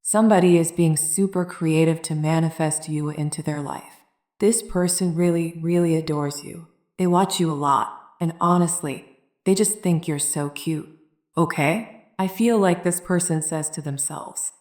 Somebody is being super creative to manifest you into their life. This person really, really adores you. They watch you a lot, and honestly, they just think you're so cute. Okay? I feel like this person says to themselves,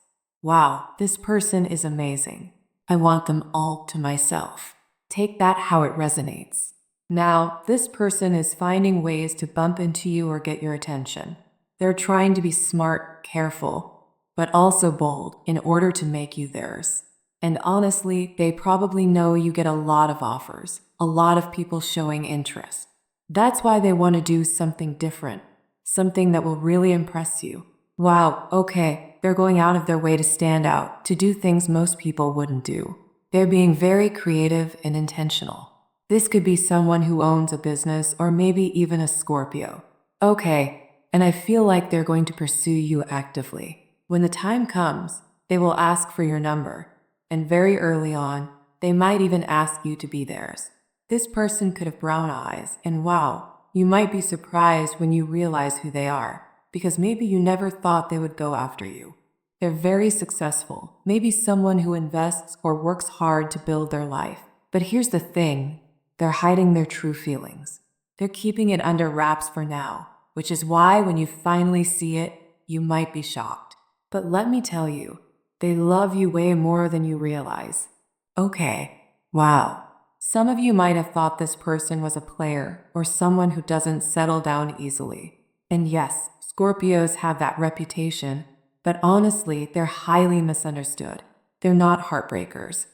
wow, this person is amazing. I want them all to myself. Take that how it resonates. Now, this person is finding ways to bump into you or get your attention. They're trying to be smart, careful, but also bold in order to make you theirs. And honestly, they probably know you get a lot of offers, a lot of people showing interest. That's why they want to do something different, something that will really impress you. Wow, okay, they're going out of their way to stand out, to do things most people wouldn't do. They're being very creative and intentional. This could be someone who owns a business or maybe even a Scorpio. Okay, and I feel like they're going to pursue you actively. When the time comes, they will ask for your number, and very early on, they might even ask you to be theirs. This person could have brown eyes, and wow, you might be surprised when you realize who they are, because maybe you never thought they would go after you. They're very successful, maybe someone who invests or works hard to build their life. But here's the thing, they're hiding their true feelings. They're keeping it under wraps for now, which is why when you finally see it, you might be shocked. But let me tell you, they love you way more than you realize. Okay, wow. Some of you might have thought this person was a player or someone who doesn't settle down easily. And yes, Scorpios have that reputation, but honestly, they're highly misunderstood. They're not heartbreakers.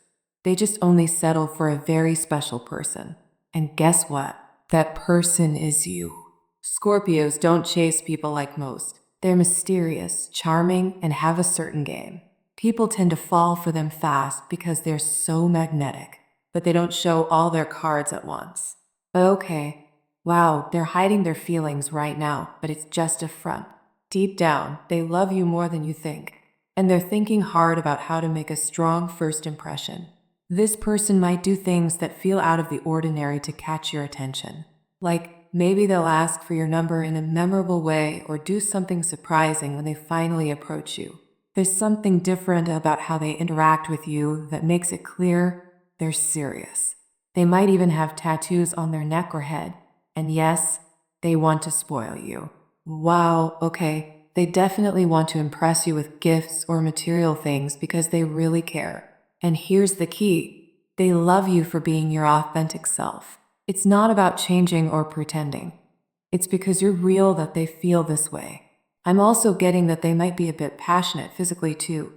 They just only settle for a very special person. And guess what? That person is you. Scorpios don't chase people like most. They're mysterious, charming, and have a certain game. People tend to fall for them fast because they're so magnetic, but they don't show all their cards at once. Okay, wow, they're hiding their feelings right now, but it's just a front. Deep down, they love you more than you think, and they're thinking hard about how to make a strong first impression. This person might do things that feel out of the ordinary to catch your attention. Like, maybe they'll ask for your number in a memorable way or do something surprising when they finally approach you. There's something different about how they interact with you that makes it clear they're serious. They might even have tattoos on their neck or head. And yes, they want to spoil you. Wow, okay, they definitely want to impress you with gifts or material things because they really care. And here's the key, they love you for being your authentic self. It's not about changing or pretending. It's because you're real that they feel this way. I'm also getting that they might be a bit passionate physically too.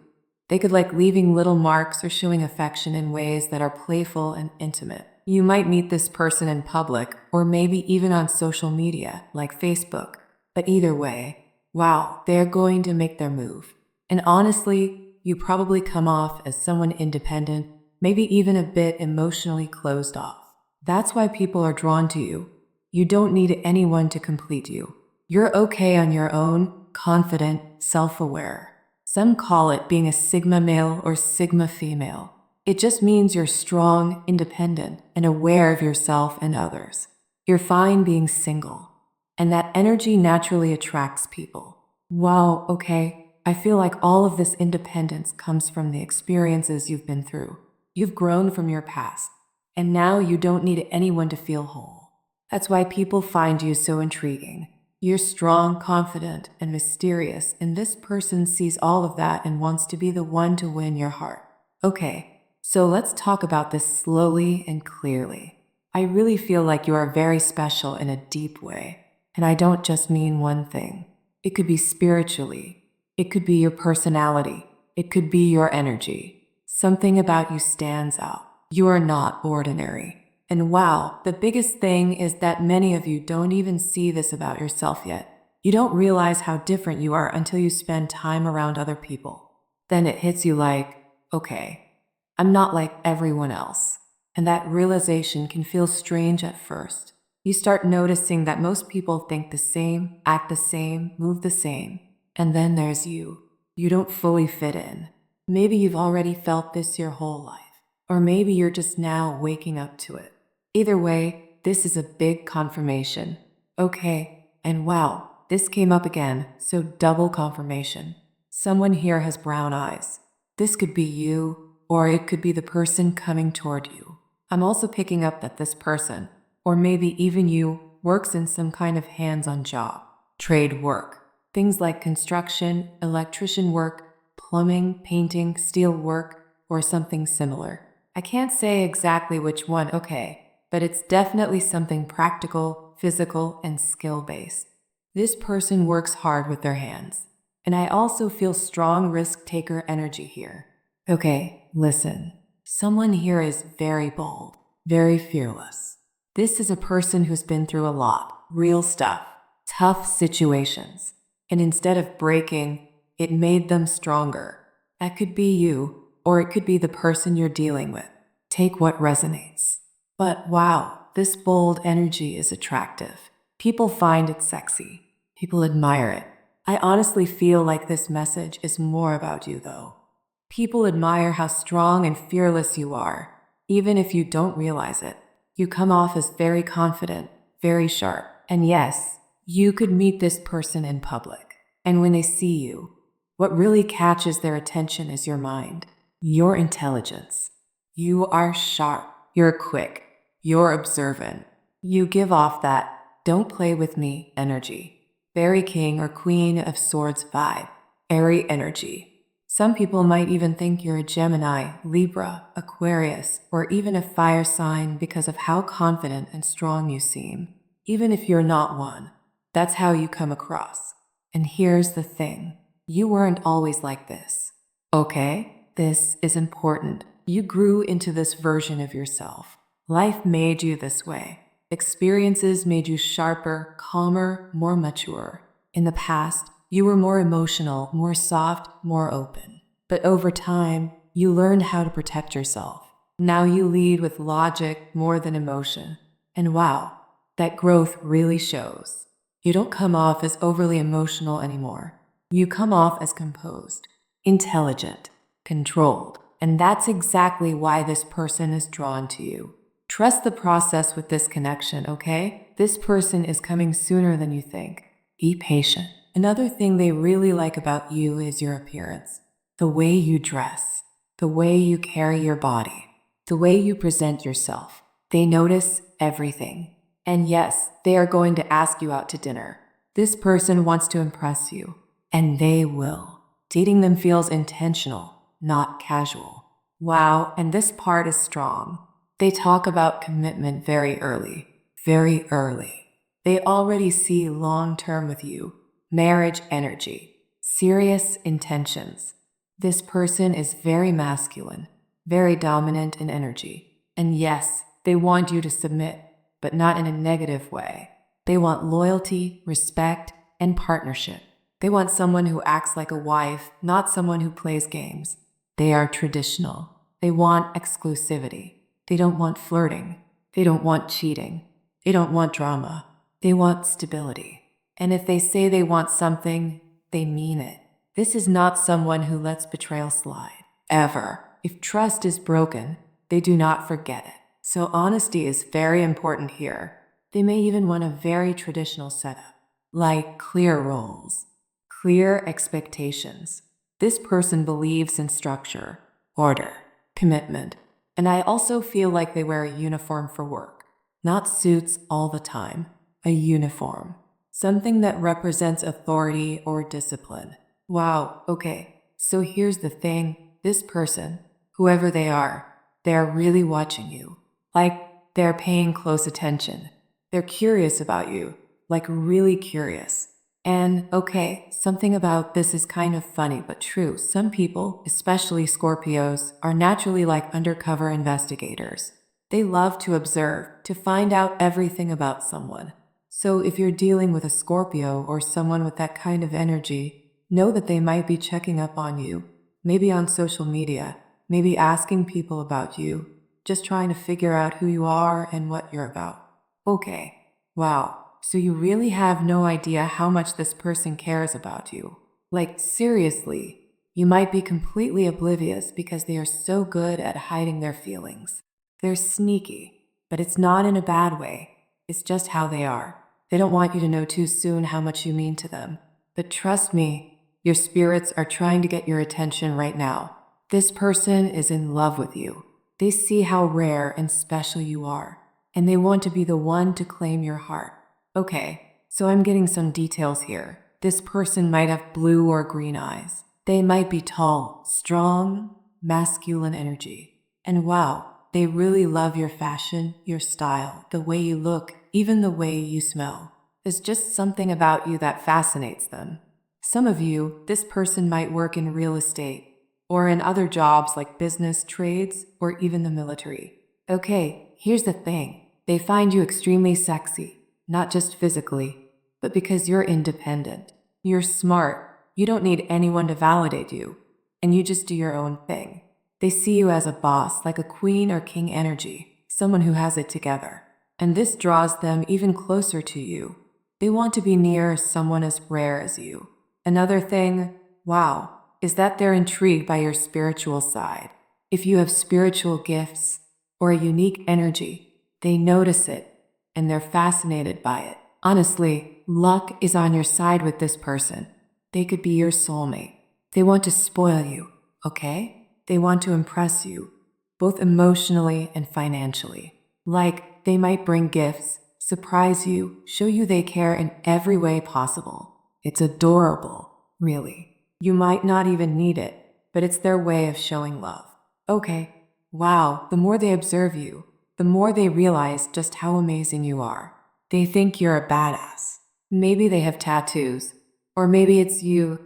They could like leaving little marks or showing affection in ways that are playful and intimate. You might meet this person in public or maybe even on social media like Facebook. But either way, wow, they're going to make their move. And honestly, you probably come off as someone independent, maybe even a bit emotionally closed off. That's why people are drawn to you. You don't need anyone to complete you. You're okay on your own, confident, self-aware. Some call it being a Sigma male or Sigma female. It just means you're strong, independent, and aware of yourself and others. You're fine being single. And that energy naturally attracts people. Wow, okay, I feel like all of this independence comes from the experiences you've been through. You've grown from your past, and now you don't need anyone to feel whole. That's why people find you so intriguing. You're strong, confident, and mysterious, and this person sees all of that and wants to be the one to win your heart. Okay, so let's talk about this slowly and clearly. I really feel like you are very special in a deep way. And I don't just mean one thing. It could be spiritually. It could be your personality. It could be your energy. Something about you stands out. You are not ordinary. And wow, the biggest thing is that many of you don't even see this about yourself yet. You don't realize how different you are until you spend time around other people. Then it hits you like, okay, I'm not like everyone else. And that realization can feel strange at first. You start noticing that most people think the same, act the same, move the same. And then there's you. You don't fully fit in. Maybe you've already felt this your whole life. Or maybe you're just now waking up to it. Either way, this is a big confirmation. Okay, and wow, this came up again, so double confirmation. Someone here has brown eyes. This could be you, or it could be the person coming toward you. I'm also picking up that this person, or maybe even you, works in some kind of hands-on job, trade work. Things like construction, electrician work, plumbing, painting, steel work, or something similar. I can't say exactly which one, okay, but it's definitely something practical, physical, and skill-based. This person works hard with their hands. And I also feel strong risk-taker energy here. Okay, listen. Someone here is very bold, very fearless. This is a person who's been through a lot, real stuff, tough situations. And instead of breaking, it made them stronger. That could be you, or it could be the person you're dealing with. Take what resonates. But wow, this bold energy is attractive. People find it sexy. People admire it. I honestly feel like this message is more about you, though. People admire how strong and fearless you are, even if you don't realize it. You come off as very confident, very sharp. And yes, you could meet this person in public. And when they see you, what really catches their attention is your mind, your intelligence. You are sharp, you're quick, you're observant. You give off that "don't play with me" energy. Very king or queen of swords vibe, airy energy. Some people might even think you're a Gemini, Libra, Aquarius, or even a fire sign because of how confident and strong you seem. Even if you're not one, that's how you come across. And here's the thing, you weren't always like this. Okay? This is important. You grew into this version of yourself. Life made you this way. Experiences made you sharper, calmer, more mature. In the past, you were more emotional, more soft, more open. But over time, you learned how to protect yourself. Now you lead with logic more than emotion. And wow, that growth really shows. You don't come off as overly emotional anymore. You come off as composed, intelligent, controlled. And that's exactly why this person is drawn to you. Trust the process with this connection, okay? This person is coming sooner than you think. Be patient. Another thing they really like about you is your appearance. The way you dress, the way you carry your body, the way you present yourself. They notice everything. And yes, they are going to ask you out to dinner. This person wants to impress you, and they will. Dating them feels intentional, not casual. Wow, and this part is strong. They talk about commitment very early, very early. They already see long-term with you, marriage energy, serious intentions. This person is very masculine, very dominant in energy. And yes, they want you to submit, but not in a negative way. They want loyalty, respect, and partnership. They want someone who acts like a wife, not someone who plays games. They are traditional. They want exclusivity. They don't want flirting. They don't want cheating. They don't want drama. They want stability. And if they say they want something, they mean it. This is not someone who lets betrayal slide. Ever. If trust is broken, they do not forget it. So honesty is very important here. They may even want a very traditional setup, like clear roles, clear expectations. This person believes in structure, order, commitment. And I also feel like they wear a uniform for work. Not suits all the time. A uniform. Something that represents authority or discipline. Wow, okay. So here's the thing. This person, whoever they are really watching you. Like, they're paying close attention. They're curious about you. Like, really curious. And, okay, something about this is kind of funny but true. Some people, especially Scorpios, are naturally like undercover investigators. They love to observe, to find out everything about someone. So if you're dealing with a Scorpio or someone with that kind of energy, know that they might be checking up on you, maybe on social media, maybe asking people about you, just trying to figure out who you are and what you're about. Okay, wow. So you really have no idea how much this person cares about you. Like, seriously, you might be completely oblivious because they are so good at hiding their feelings. They're sneaky, but it's not in a bad way. It's just how they are. They don't want you to know too soon how much you mean to them. But trust me, your spirits are trying to get your attention right now. This person is in love with you. They see how rare and special you are, and they want to be the one to claim your heart. Okay, so I'm getting some details here. This person might have blue or green eyes. They might be tall, strong, masculine energy. And wow, they really love your fashion, your style, the way you look, even the way you smell. There's just something about you that fascinates them. Some of you, this person might work in real estate or in other jobs like business, trades, or even the military. Okay, here's the thing. They find you extremely sexy, not just physically, but because you're independent. You're smart. You don't need anyone to validate you, and you just do your own thing. They see you as a boss, like a queen or king energy, someone who has it together. And this draws them even closer to you. They want to be near someone as rare as you. Another thing, wow, is that they're intrigued by your spiritual side. If you have spiritual gifts or a unique energy, they notice it and they're fascinated by it. Honestly, luck is on your side with this person. They could be your soulmate. They want to spoil you, okay? They want to impress you, both emotionally and financially. Like, they might bring gifts, surprise you, show you they care in every way possible. It's adorable, really. You might not even need it, but it's their way of showing love. Okay, wow, the more they observe you, the more they realize just how amazing you are. They think you're a badass. Maybe they have tattoos, or maybe it's you.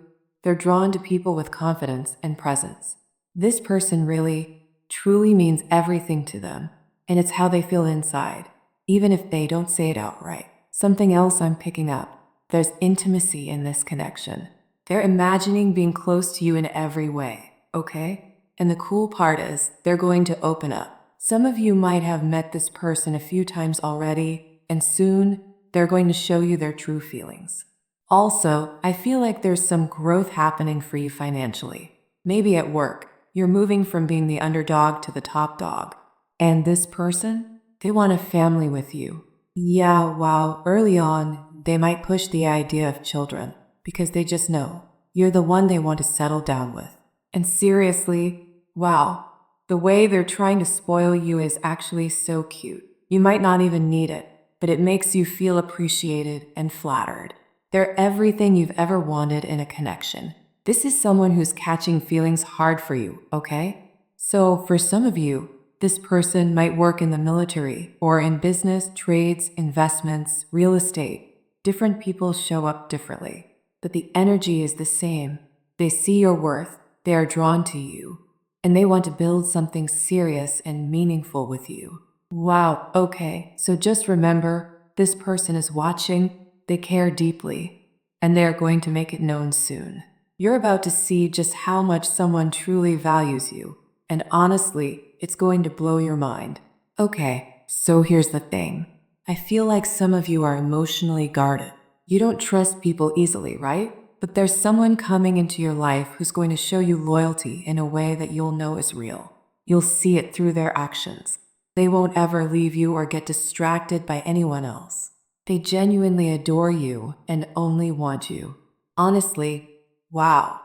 They're drawn to people with confidence and presence. This person really, truly means everything to them, and it's how they feel inside, even if they don't say it outright. Something else I'm picking up. There's intimacy in this connection. They're imagining being close to you in every way, okay? And the cool part is, they're going to open up. Some of you might have met this person a few times already, and soon, they're going to show you their true feelings. Also, I feel like there's some growth happening for you financially. Maybe at work, you're moving from being the underdog to the top dog. And this person, they want a family with you. Yeah, wow, early on, they might push the idea of children, because they just know you're the one they want to settle down with. And seriously, wow, the way they're trying to spoil you is actually so cute. You might not even need it, but it makes you feel appreciated and flattered. They're everything you've ever wanted in a connection. This is someone who's catching feelings hard for you, okay? So for some of you, this person might work in the military or in business, trades, investments, real estate. Different people show up differently, but the energy is the same. They see your worth, they are drawn to you, and they want to build something serious and meaningful with you. Wow, okay, so just remember, this person is watching, they care deeply, and they are going to make it known soon. You're about to see just how much someone truly values you, and honestly, it's going to blow your mind. Okay, so here's the thing. I feel like some of you are emotionally guarded. You don't trust people easily, right? But there's someone coming into your life who's going to show you loyalty in a way that you'll know is real. You'll see it through their actions. They won't ever leave you or get distracted by anyone else. They genuinely adore you and only want you. Honestly, wow.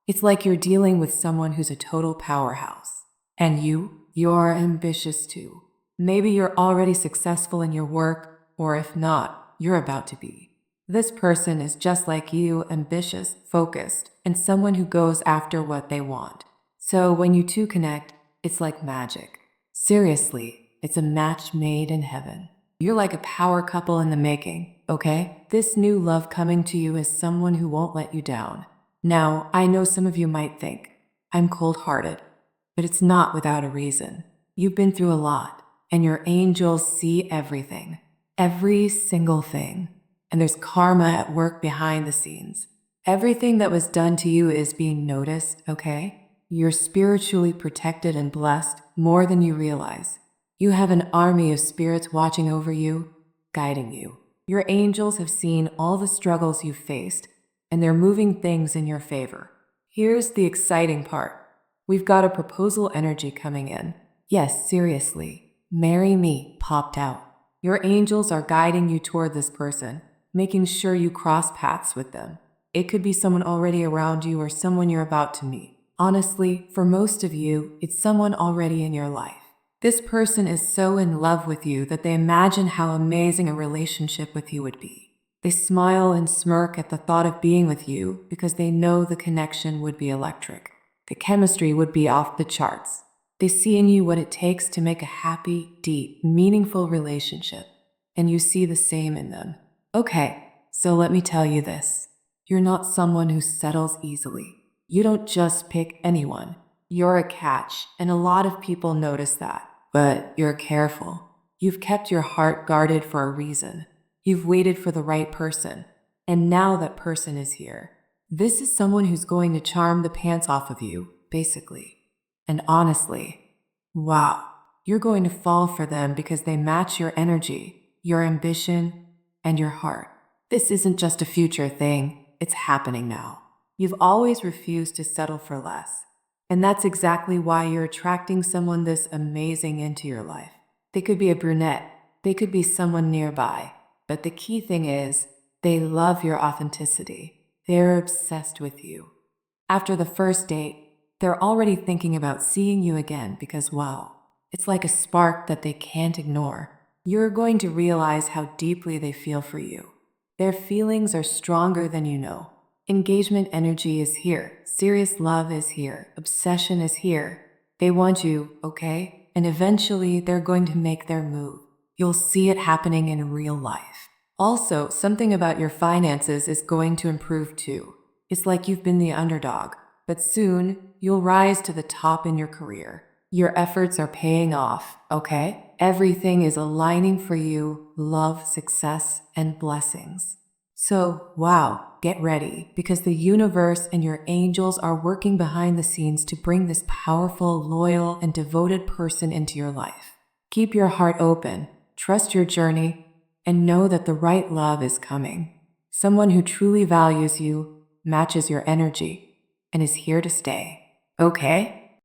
It's like you're dealing with someone who's a total powerhouse. And you're ambitious too. Maybe you're already successful in your work, or if not, you're about to be. This person is just like you, ambitious, focused, and someone who goes after what they want. So when you two connect, it's like magic. Seriously, it's a match made in heaven. You're like a power couple in the making, okay? This new love coming to you is someone who won't let you down. Now, I know some of you might think, I'm cold-hearted, but it's not without a reason. You've been through a lot, and your angels see everything. Every single thing. And there's karma at work behind the scenes. Everything that was done to you is being noticed, okay? You're spiritually protected and blessed more than you realize. You have an army of spirits watching over you, guiding you. Your angels have seen all the struggles you've faced, and they're moving things in your favor. Here's the exciting part. We've got a proposal energy coming in. Yes, seriously. Marry me popped out. Your angels are guiding you toward this person, making sure you cross paths with them. It could be someone already around you or someone you're about to meet. Honestly, for most of you, it's someone already in your life. This person is so in love with you that they imagine how amazing a relationship with you would be. They smile and smirk at the thought of being with you because they know the connection would be electric. The chemistry would be off the charts. They see in you what it takes to make a happy, deep, meaningful relationship, and you see the same in them. Okay, so let me tell you this. You're not someone who settles easily. You don't just pick anyone. You're a catch, and a lot of people notice that. But you're careful. You've kept your heart guarded for a reason. You've waited for the right person, and now that person is here. This is someone who's going to charm the pants off of you, basically. And honestly, wow, you're going to fall for them because they match your energy, your ambition, and your heart. This isn't just a future thing, it's happening now. You've always refused to settle for less. And that's exactly why you're attracting someone this amazing into your life. They could be a brunette, they could be someone nearby, but the key thing is, they love your authenticity. They're obsessed with you. After the first date, they're already thinking about seeing you again because, wow, it's like a spark that they can't ignore. You're going to realize how deeply they feel for you. Their feelings are stronger than you know. Engagement energy is here. Serious love is here. Obsession is here. They want you, okay? And eventually they're going to make their move. You'll see it happening in real life. Also, something about your finances is going to improve too. It's like you've been the underdog, but soon you'll rise to the top in your career. Your efforts are paying off, okay? Everything is aligning for you, love, success, and blessings. So, wow, get ready, because the universe and your angels are working behind the scenes to bring this powerful, loyal, and devoted person into your life. Keep your heart open, trust your journey, and know that the right love is coming. Someone who truly values you, matches your energy, and is here to stay. Okay?